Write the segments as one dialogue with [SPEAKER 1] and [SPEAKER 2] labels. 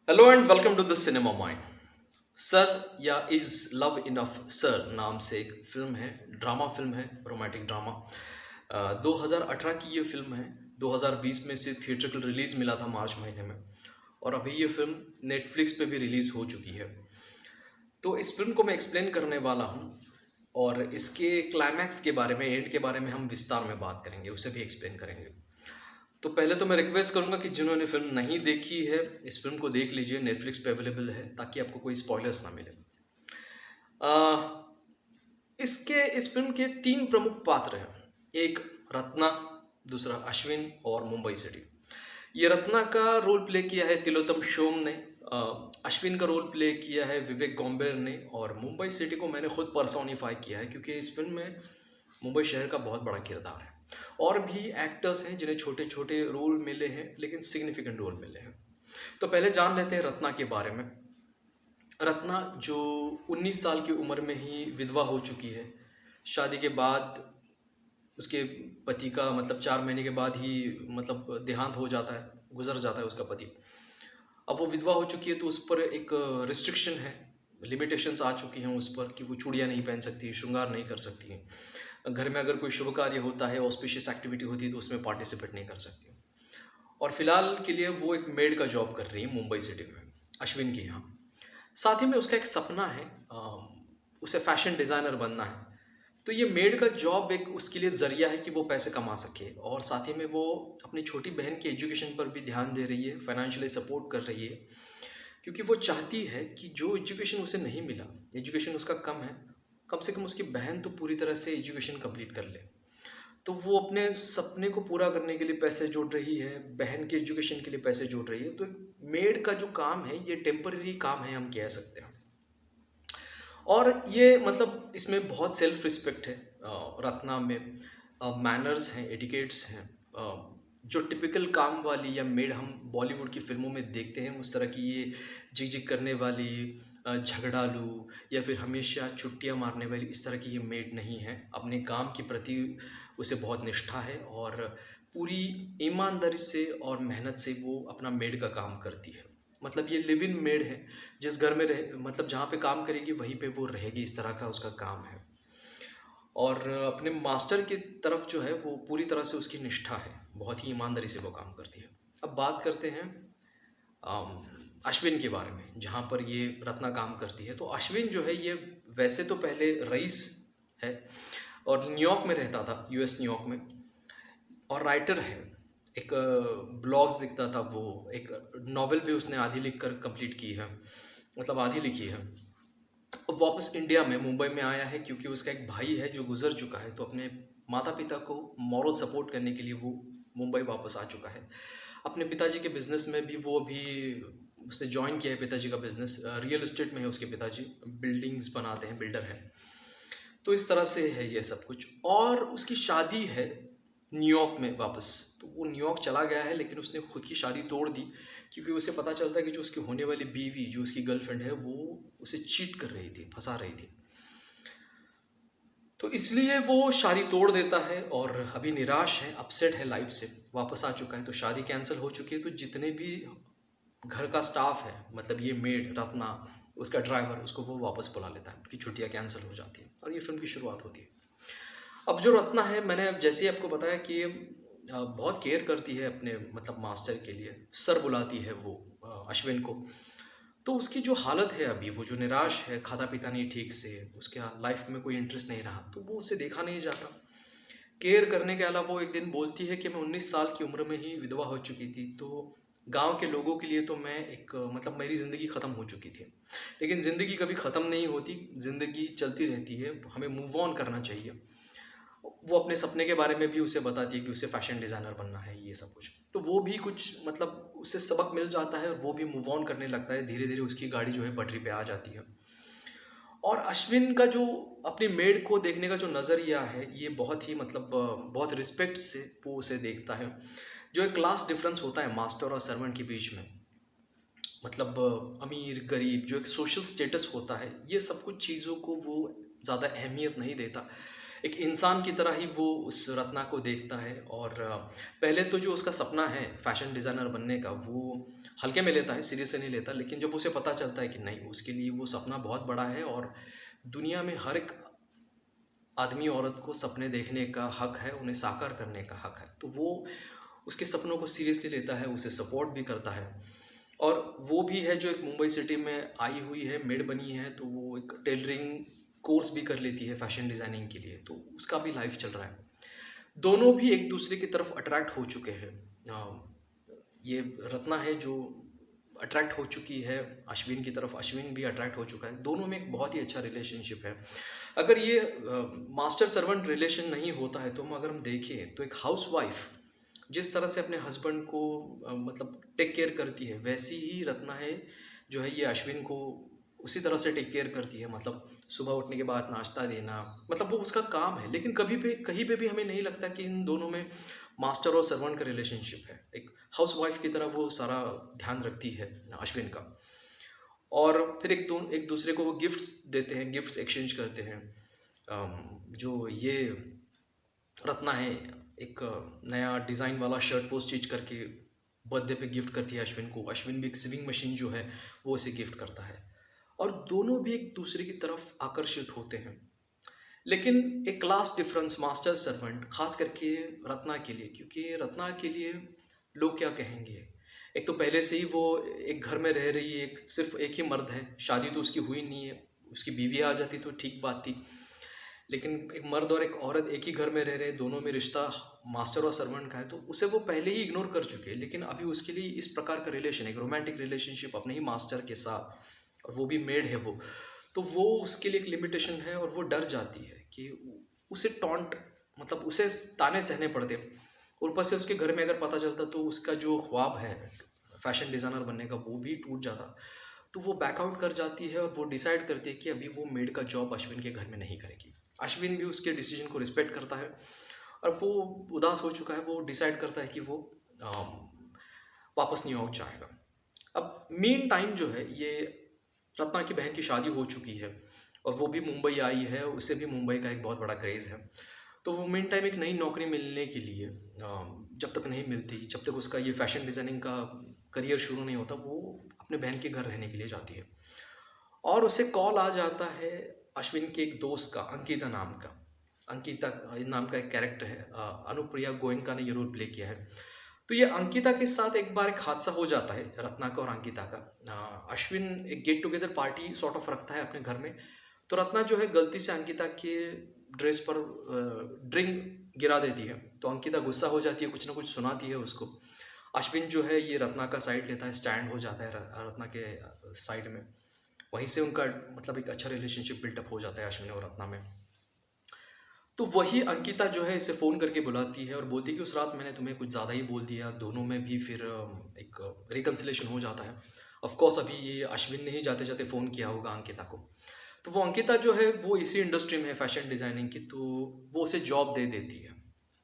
[SPEAKER 1] Hello and welcome to the cinema mind. Sir या is love enough sir नाम से एक फिल्म है, ड्रामा फिल्म है, रोमांटिक ड्रामा। 2018 की ये फिल्म है। 2020 में से थिएट्रिकल रिलीज मिला था मार्च महीने में, और अभी ये फिल्म नेटफ्लिक्स पे भी रिलीज हो चुकी है। तो इस फिल्म को मैं एक्सप्लेन करने वाला हूँ, और इसके क्लाइमैक्स के बारे में, एंड के बारे में हम विस्तार में बात करेंगे, उसे भी एक्सप्लेन करेंगे। तो पहले तो मैं रिक्वेस्ट करूंगा कि जिन्होंने फिल्म नहीं देखी है, इस फिल्म को देख लीजिए, नेटफ्लिक्स पे अवेलेबल है, ताकि आपको कोई स्पॉयलर्स ना मिले। आ, इसके इस फिल्म के तीन प्रमुख पात्र हैं। एक रत्ना, दूसरा अश्विन और मुंबई सिटी। ये रत्ना का रोल प्ले किया है तिलोत्तम शोम ने, अश्विन का रोल प्ले किया है विवेक गोम्बेर ने, और मुंबई सिटी को मैंने खुद पर्सोनिफाई किया है, क्योंकि इस फिल्म में मुंबई शहर का बहुत बड़ा किरदार है। और भी एक्टर्स हैं जिन्हें छोटे छोटे रोल मिले हैं, लेकिन सिग्निफिकेंट रोल मिले हैं। तो पहले जान लेते हैं रत्ना के बारे में। रत्ना जो 19 साल की उम्र में ही विधवा हो चुकी है। शादी के बाद उसके पति का, मतलब 4 महीने के बाद ही, मतलब देहांत हो जाता है, गुजर जाता है उसका पति। अब वो विधवा हो चुकी है, तो उस पर एक रिस्ट्रिक्शन है, लिमिटेशंस आ चुकी हैं उस पर, कि वो चूड़ियाँ नहीं पहन सकती, श्रृंगार नहीं कर सकती हैं। घर में अगर कोई शुभ कार्य होता है, ऑस्पिशियस एक्टिविटी होती है, तो उसमें पार्टिसिपेट नहीं कर सकती। और फिलहाल के लिए वो एक मेड का जॉब कर रही है मुंबई सिटी में, अश्विन के यहाँ। साथ ही में उसका एक सपना है, उसे फैशन डिज़ाइनर बनना है। तो ये मेड का जॉब एक उसके लिए ज़रिया है कि वो पैसे कमा सके, और साथ ही में वो अपनी छोटी बहन के एजुकेशन पर भी ध्यान दे रही है, फाइनेंशियली सपोर्ट कर रही है। क्योंकि वो चाहती है कि जो एजुकेशन उसे नहीं मिला, एजुकेशन उसका कम है, कम से कम उसकी बहन तो पूरी तरह से एजुकेशन कंप्लीट कर ले। तो वो अपने सपने को पूरा करने के लिए पैसे जोड़ रही है, बहन के एजुकेशन के लिए पैसे जोड़ रही है। तो मेड का जो काम है, ये टेम्पररी काम है, हम कह सकते हैं। और ये मतलब इसमें बहुत सेल्फ रिस्पेक्ट है, रत्ना में मैनर्स हैं, एटिकेट्स हैं, जो टिपिकल काम वाली या मेड हम बॉलीवुड की फिल्मों में देखते हैं, उस तरह की ये झिक झिक करने वाली, झगड़ालू, या फिर हमेशा छुट्टियां मारने वाली, इस तरह की ये मेड नहीं है। अपने काम के प्रति उसे बहुत निष्ठा है, और पूरी ईमानदारी से और मेहनत से वो अपना मेड का काम करती है। मतलब ये लिव इन मेड है, जिस घर में रहे, मतलब जहाँ पे काम करेगी वहीं पे वो रहेगी, इस तरह का उसका काम है। और अपने मास्टर की तरफ जो है, वो पूरी तरह से उसकी निष्ठा है, बहुत ही ईमानदारी से वो काम करती है। अब बात करते हैं अम, अश्विन के बारे में, जहाँ पर ये रत्ना काम करती है। तो अश्विन जो है, ये वैसे तो पहले रईस है, और न्यूयॉर्क में रहता था, यूएस न्यूयॉर्क में, और राइटर है। एक ब्लॉग्स लिखता था वो, एक नॉवेल भी उसने आधी लिख कर कंप्लीट की है, मतलब आधी लिखी है। अब वापस इंडिया में, मुंबई में आया है, क्योंकि उसका एक भाई है जो गुजर चुका है, तो अपने माता पिता को मॉरल सपोर्ट करने के लिए वो मुंबई वापस आ चुका है। अपने पिताजी के बिजनेस में भी वो अभी उसने ज्वाइन किया है, पिताजी का बिजनेस रियल एस्टेट में है, उसके पिताजी बिल्डिंग्स बनाते हैं, बिल्डर है। तो इस तरह से है ये सब कुछ। और उसकी शादी है न्यूयॉर्क में वापस। तो वो न्यूयॉर्क चला गया है, लेकिन उसने खुद की शादी तोड़ दी, क्योंकि उसे पता चलता है कि जो उसकी होने वाली बीवी, जो उसकी गर्लफ्रेंड है, वो उसे चीट कर रही थी, फंसा रही थी। तो इसलिए वो शादी तोड़ देता है, और अभी निराश है, अपसेट है लाइफ से, वापस आ चुका है। तो शादी कैंसिल हो चुकी है, तो जितने भी घर का स्टाफ है, मतलब ये मेड रत्ना, उसका ड्राइवर, उसको वो वापस बुला लेता है, उनकी छुट्टियाँ कैंसिल हो जाती हैं, और ये फिल्म की शुरुआत होती है। अब जो रत्ना है, मैंने अब जैसे ही आपको बताया कि ये बहुत केयर करती है अपने, मतलब मास्टर के लिए सर बुलाती है वो, अश्विन को। तो उसकी जो हालत है अभी, वो जो निराश है, खाता पीता नहीं ठीक से, उसके लाइफ में कोई इंटरेस्ट नहीं रहा, तो वो उससे देखा नहीं जाता। केयर करने के अलावा वो एक दिन बोलती है कि मैं 19 साल की उम्र में ही विधवा हो चुकी थी, तो गांव के लोगों के लिए तो मैं एक, मतलब मेरी ज़िंदगी ख़त्म हो चुकी थी। लेकिन ज़िंदगी कभी ख़त्म नहीं होती, ज़िंदगी चलती रहती है, हमें मूव ऑन करना चाहिए। वो अपने सपने के बारे में भी उसे बताती है कि उसे फैशन डिज़ाइनर बनना है, ये सब कुछ। तो वो भी कुछ, मतलब उसे सबक मिल जाता है, और वो भी मूव ऑन करने लगता है। धीरे धीरे उसकी गाड़ी जो है पटरी पे आ जाती है। और अश्विन का जो अपनी मेड को देखने का जो नज़रिया है, ये बहुत ही, मतलब बहुत रिस्पेक्ट से वो उसे देखता है। जो एक क्लास डिफरेंस होता है मास्टर और सर्वेंट के बीच में, मतलब अमीर गरीब, जो एक सोशल स्टेटस होता है, ये सब कुछ चीज़ों को वो ज़्यादा अहमियत नहीं देता। एक इंसान की तरह ही वो उस रत्ना को देखता है और पहले तो जो उसका सपना है फैशन डिज़ाइनर बनने का वो हल्के में लेता है, सीरियस से नहीं लेता। लेकिन जब उसे पता चलता है कि नहीं, उसके लिए वो सपना बहुत बड़ा है और दुनिया में हर एक आदमी औरत को सपने देखने का हक है, उन्हें साकार करने का हक है। तो वो उसके सपनों को सीरियसली लेता है, उसे सपोर्ट भी करता है। और वो भी है जो एक मुंबई सिटी में आई हुई है, मेड बनी है, तो वो एक टेलरिंग कोर्स भी कर लेती है फैशन डिज़ाइनिंग के लिए, तो उसका भी लाइफ चल रहा है। दोनों भी एक दूसरे की तरफ अट्रैक्ट हो चुके हैं। ये रत्ना है जो अट्रैक्ट हो चुकी है अश्विन की तरफ, अश्विन भी अट्रैक्ट हो चुका है। दोनों में एक बहुत ही अच्छा रिलेशनशिप है। अगर ये मास्टर सर्वेंट रिलेशन नहीं होता है तो अगर हम देखें तो एक हाउसवाइफ जिस तरह से अपने हस्बैंड को मतलब टेक केयर करती है, वैसी ही रत्ना है जो है ये अश्विन को उसी तरह से टेक केयर करती है। मतलब सुबह उठने के बाद नाश्ता देना, मतलब वो उसका काम है। लेकिन कभी भी कहीं पे भी हमें नहीं लगता कि इन दोनों में मास्टर और सर्वेंट का रिलेशनशिप है। एक हाउसवाइफ की तरह वो सारा ध्यान रखती है अश्विन का। और फिर एक दूसरे को वो गिफ्ट्स देते हैं, गिफ्ट्स एक्सचेंज करते हैं। जो ये रत्ना है एक नया डिज़ाइन वाला शर्ट वो स्टिच करके बर्थडे पे गिफ्ट करती है अश्विन को। अश्विन भी एक सिविंग मशीन जो है वो उसे गिफ्ट करता है और दोनों भी एक दूसरे की तरफ आकर्षित होते हैं। लेकिन एक क्लास डिफरेंस मास्टर सर्वेंट खास करके रत्ना के लिए, क्योंकि रत्ना के लिए लोग क्या कहेंगे। एक तो पहले से ही वो एक घर में रह रही है, एक सिर्फ एक ही मर्द है, शादी तो उसकी हुई नहीं है। उसकी बीवी आ जाती तो ठीक बात थी, लेकिन एक मर्द और एक औरत एक ही घर में रह रहे, दोनों में रिश्ता मास्टर और सर्वेंट का है, तो उसे वो पहले ही इग्नोर कर चुके हैं। लेकिन अभी उसके लिए इस प्रकार का रिलेशन, एक रोमांटिक रिलेशनशिप अपने ही मास्टर के साथ, और वो भी मेड है वो, तो वो उसके लिए एक लिमिटेशन है और वो डर जाती है कि उसे टॉन्ट, मतलब उसे ताने सहने पड़ते। और ऊपर से उसके घर में अगर पता चलता तो उसका जो ख्वाब है फैशन डिज़ाइनर बनने का वो भी टूट जाता। तो वो बैकआउट कर जाती है और वो डिसाइड करती है कि अभी वो मेड का जॉब अश्विन के घर में नहीं करेगी। अश्विन भी उसके डिसीजन को रिस्पेक्ट करता है और वो उदास हो चुका है। वो डिसाइड करता है कि वो वापस न्यूयॉर्क जाएगा। अब मीन टाइम जो है ये रत्ना की बहन की शादी हो चुकी है और वो भी मुंबई आई है, उसे भी मुंबई का एक बहुत बड़ा क्रेज़ है। तो वो मीन टाइम एक नई नौकरी मिलने के लिए जब तक नहीं मिलती, जब तक उसका ये फैशन डिज़ाइनिंग का करियर शुरू नहीं होता, वो अपने बहन के घर रहने के लिए जाती है। और उसे कॉल आ जाता है अश्विन के एक दोस्त का, अंकिता नाम का। अंकिता नाम का एक कैरेक्टर है, अनुप्रिया गोयनका ने ये रोल प्ले किया है। तो ये अंकिता के साथ एक बार एक हादसा हो जाता है रत्ना का और अंकिता का। अश्विन एक get together party sort of रखता है अपने घर में, तो रत्ना जो है गलती से अंकिता के ड्रेस पर ड्रिंक गिरा देती है। तो अंकिता गुस्सा हो जाती है, कुछ ना कुछ सुनाती है उसको। अश्विन जो है ये रत्ना का साइड लेता है, स्टैंड हो जाता है रत्ना के साइड में। वहीं से उनका मतलब एक अच्छा रिलेशनशिप बिल्टअप हो जाता है अश्विन और रत्ना में। तो वही अंकिता जो है इसे फ़ोन करके बुलाती है और बोलती है कि उस रात मैंने तुम्हें कुछ ज़्यादा ही बोल दिया। दोनों में भी फिर एक रिकन्सिलिएशन हो जाता है। ऑफ कोर्स अभी ये अश्विन ने ही जाते-जाते फ़ोन किया होगा अंकिता को। तो वो अंकिता जो है वो इसी इंडस्ट्री में है फैशन डिज़ाइनिंग की, तो वो उसे जॉब दे देती है।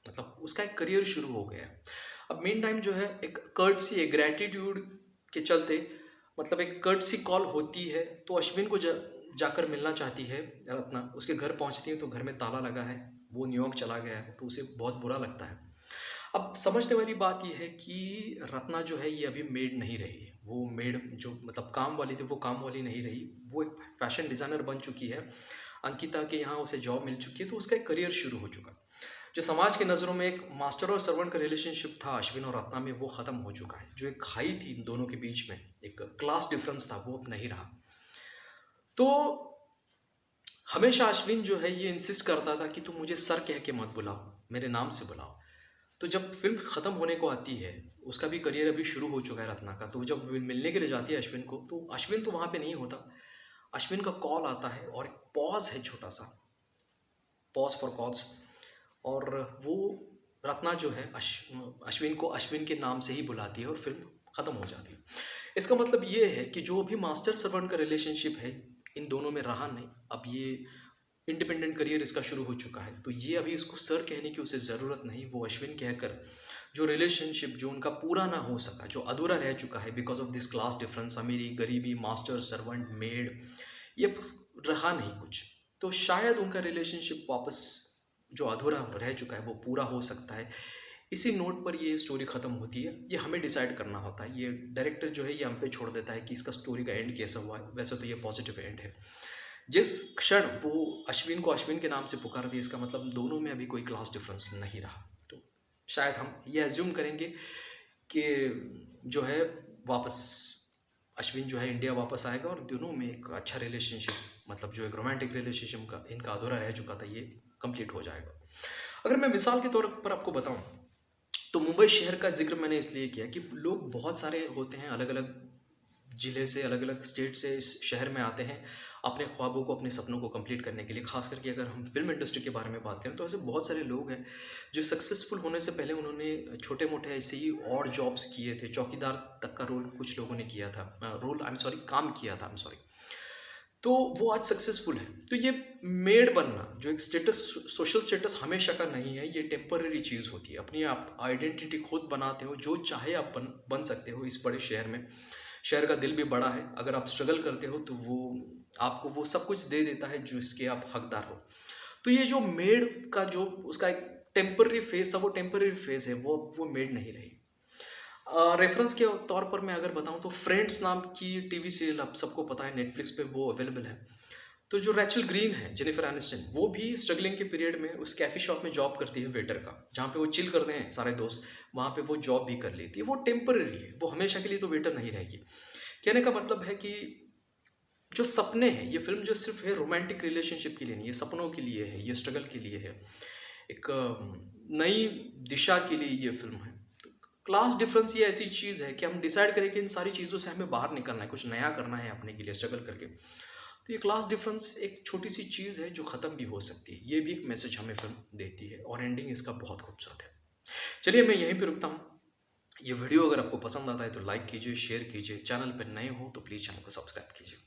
[SPEAKER 1] मतलब उसका एक करियर शुरू हो गया है। अब मीन टाइम जो है एक कर्टसी, एक ग्रैटिट्यूड के चलते, मतलब एक कर्टसी कॉल होती है, तो अश्विन को जाकर मिलना चाहती है रत्ना। उसके घर पहुंचती है तो घर में ताला लगा है, वो न्यूयॉर्क चला गया है, तो उसे बहुत बुरा लगता है। अब समझने वाली बात यह है कि रत्ना जो है ये अभी मेड नहीं रही। वो मेड जो मतलब काम वाली थी वो काम वाली नहीं रही, वो एक फैशन डिज़ाइनर बन चुकी है। अंकिता के यहाँ उसे जॉब मिल चुकी है, तो उसका एक करियर शुरू हो चुका है। जो समाज की नज़रों में एक मास्टर और सर्वेंट का रिलेशनशिप था अश्विन और रत्ना में, वो ख़त्म हो चुका है। जो एक खाई थी इन दोनों के बीच में, एक क्लास डिफरेंस था, वो अब नहीं रहा। तो हमेशा अश्विन जो है ये इंसिस्ट करता था कि तुम मुझे सर कह के मत बुलाओ, मेरे नाम से बुलाओ। तो जब फिल्म ख़त्म होने को आती है, उसका भी करियर अभी शुरू हो चुका है रत्ना का, तो जब मिलने के लिए जाती है अश्विन को, तो अश्विन तो वहाँ पे नहीं होता। अश्विन का कॉल आता है और एक पॉज है छोटा सा, पॉज फॉर कॉल्स, और वो रत्ना जो है अश्विन को अश्विन के नाम से ही बुलाती है और फिल्म ख़त्म हो जाती है। इसका मतलब ये है कि जो भी मास्टर सर्वेंट का रिलेशनशिप है इन दोनों में रहा नहीं। अब ये इंडिपेंडेंट करियर इसका शुरू हो चुका है, तो ये अभी उसको सर कहने की उसे ज़रूरत नहीं। वो अश्विन कहकर जो रिलेशनशिप जो उनका पूरा ना हो सका, जो अधूरा रह चुका है because of this class difference, अमीरी गरीबी, मास्टर सर्वेंट मेड, ये रहा नहीं कुछ, तो शायद उनका रिलेशनशिप वापस जो अधूरा रह चुका है वो पूरा हो सकता है। इसी नोट पर ये स्टोरी ख़त्म होती है। ये हमें डिसाइड करना होता है। ये डायरेक्टर जो है ये हम पे छोड़ देता है कि इसका स्टोरी का एंड कैसा हुआ है। वैसे तो ये पॉजिटिव एंड है। जिस क्षण वो अश्विन को अश्विन के नाम से पुकार दिया, इसका मतलब दोनों में अभी कोई क्लास डिफरेंस नहीं रहा। तो शायद हम ये एज्यूम करेंगे कि जो है वापस अश्विन जो है इंडिया वापस आएगा और दोनों में एक अच्छा रिलेशनशिप, मतलब जो एक रोमांटिक रिलेशनशिप का इनका अधूरा रह चुका था, ये कंप्लीट हो जाएगा। अगर मैं मिसाल के तौर पर आपको बताऊं तो मुंबई शहर का जिक्र मैंने इसलिए किया कि लोग बहुत सारे होते हैं, अलग अलग जिले से, अलग अलग स्टेट से इस शहर में आते हैं अपने ख्वाबों को, अपने सपनों को कंप्लीट करने के लिए। खास करके अगर हम फिल्म इंडस्ट्री के बारे में बात करें तो ऐसे बहुत सारे लोग हैं जो सक्सेसफुल होने से पहले उन्होंने छोटे मोटे ऐसे ही और जॉब्स किए थे। चौकीदार तक का रोल कुछ लोगों ने किया था, काम किया था, तो वो आज सक्सेसफुल है। तो ये मेड बनना जो एक स्टेटस, सोशल स्टेटस हमेशा का नहीं है, ये टेम्पररी चीज़ होती है। अपनी आप आइडेंटिटी खुद बनाते हो, जो चाहे आप बन सकते हो इस बड़े शहर में। शहर का दिल भी बड़ा है, अगर आप स्ट्रगल करते हो तो वो आपको वो सब कुछ दे देता है जिसके आप हकदार हो। तो ये जो मेड का जो उसका एक टेम्पररी फेज था, वो टेम्पररी फेज है, वो मेड नहीं रही। रेफरेंस के तौर पर मैं अगर बताऊं तो फ्रेंड्स नाम की टीवी सीरियल आप सबको पता है, नेटफ्लिक्स पे वो अवेलेबल है। तो जो रैचल ग्रीन है, जेनिफर एनिस्टन, वो भी स्ट्रगलिंग के पीरियड में उस कैफे शॉप में जॉब करती है वेटर का, जहाँ पे वो चिल करते हैं सारे दोस्त, वहाँ पे वो जॉब भी कर लेती है। वो टेम्पररी है, वो हमेशा के लिए तो वेटर नहीं रहेगी। कहने का मतलब है कि जो सपने हैं, ये फिल्म जो सिर्फ है रोमांटिक रिलेशनशिप के लिए नहीं, ये सपनों के लिए है, ये स्ट्रगल के लिए है, एक नई दिशा के लिए ये फिल्म है। तो क्लास डिफरेंस ये ऐसी चीज़ है कि हम डिसाइड करें कि इन सारी चीज़ों से हमें बाहर निकलना है, कुछ नया करना है अपने के लिए स्ट्रगल करके। तो ये क्लास डिफरेंस एक छोटी सी चीज़ है जो ख़त्म भी हो सकती है। ये भी एक मैसेज हमें फिल्म देती है और एंडिंग इसका बहुत खूबसूरत है। चलिए मैं यहीं पे रुकता हूँ। ये वीडियो अगर आपको पसंद आता है तो लाइक कीजिए, शेयर कीजिए। चैनल पर नए हो तो प्लीज़ चैनल को सब्सक्राइब कीजिए।